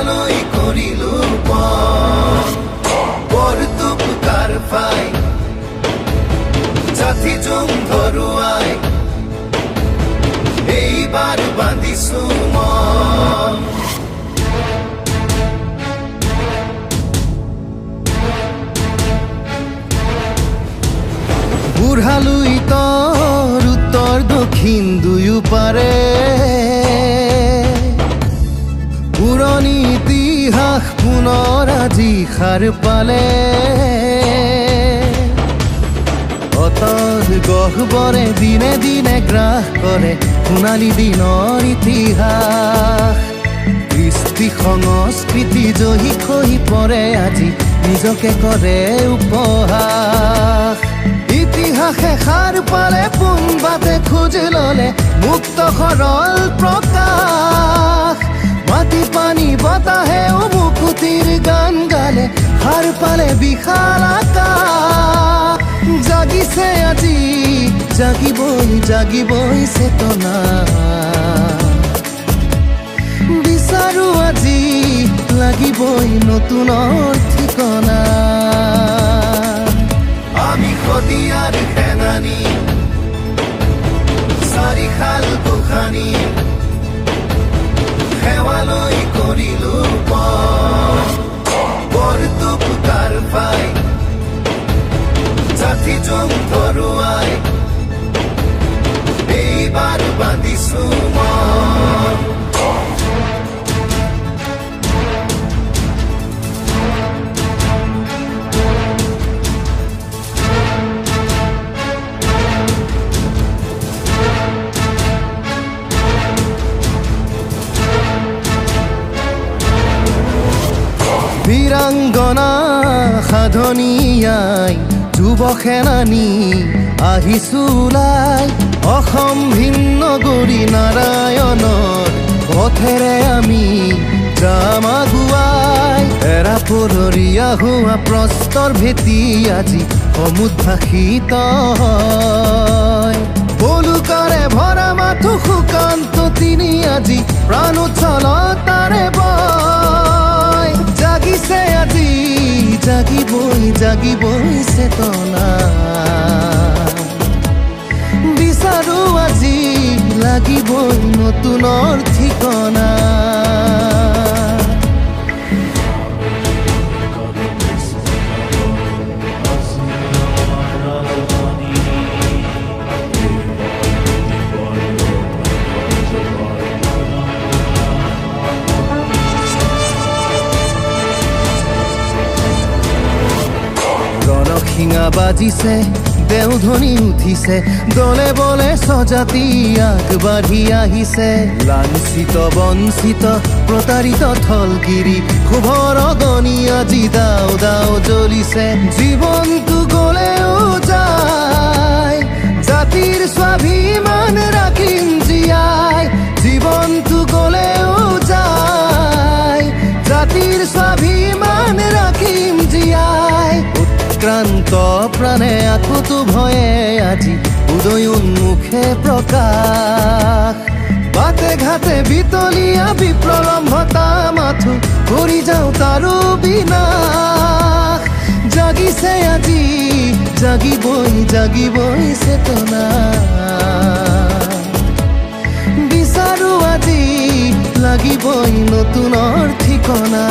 হেৱালৈ কৰিলো বৰটোপ কাৰফাই জাতি জুম ধৰুৱাই এইবাৰ বান্ধিছো মন বুঢ়ালুই তৰ উত্তৰ দক্ষিণ দুয়ো পাৰে পুৰণি ইতিহাস পুনৰ আজি সাৰ পালে অতল গহ্বৰে দিনে দিনে গ্ৰাস কৰে সোণালী দিনৰ ইতিহাস কৃষ্টি সংস্কৃতি জহি খহি পৰে আজি নিজকে কৰে উপহাস ইতিহাসে সাৰ পালে পোনবাতে খোজ ললে মুক্ত সৰল প্ৰকাশ মাটি পানী বতাহেও মুকুতিৰ গান গালে সাৰ পালে বিশাল আকাশ জাগিছে আজি জাগিবই চেতনা বিচাৰো আজি লাগিবই নতুনৰ ঠিকনা আমি খদিয়াৰ সেনানী চাৰিশাল গোসানী হেৱালৈ কৰিলো বৰটোপ কাৰফাই জাতি জুম ধৰুৱাই এইবাৰ বান্ধিছো মন বীৰাংগনা সাধনীয়াই যুৱ সেনানী আহিছো ওলাই অসম ভিন্ন গৰি নাৰায়ণৰ পথেৰে আমি যাম আগুৱাই এৰা পৰৰীয়া হোৱা প্ৰস্তৰ ভেটি আজি সমুদ্ভাসিত হয় বলুকাৰে ভৰা মাথো সুকান্ত তিনি আজি প্ৰাণোচ্ছলতাৰে বয় জাগিছে আজি জাগিবই চেতনা বিচাৰো আজি লাগিবই নতুনৰ ঠিকনা শিঙা বাজিছে দেওধনী উঠিছে দলে বলে স্বজাতি আগবাঢ়ি আহিছে লাঞ্ছিত বঞ্চিত প্ৰতাৰিত থলগিৰি শুভৰ অগনি আজি দাও দাও জ্বলিছে জীৱনটো গলেও যায় জাতিৰ স্বাভিমান ৰাখিম জীয়াই জীৱনটো গলেও যায় জাতিৰ স্বাভিমান ৰাখিম জীয়াই ক্ৰান্ত প্ৰাণে আকুতো ভয়ে আজি উদয় উন্মুখে প্ৰকাশ বাটে ঘাটে বিতলীয়া বিপ্ৰলম্ভতা মাথো কৰি যাওঁ তাৰো বিনাশ জাগিছে আজি জাগিবই চেতনা বিচাৰো আজি লাগিবই নতুনৰ ঠিকনা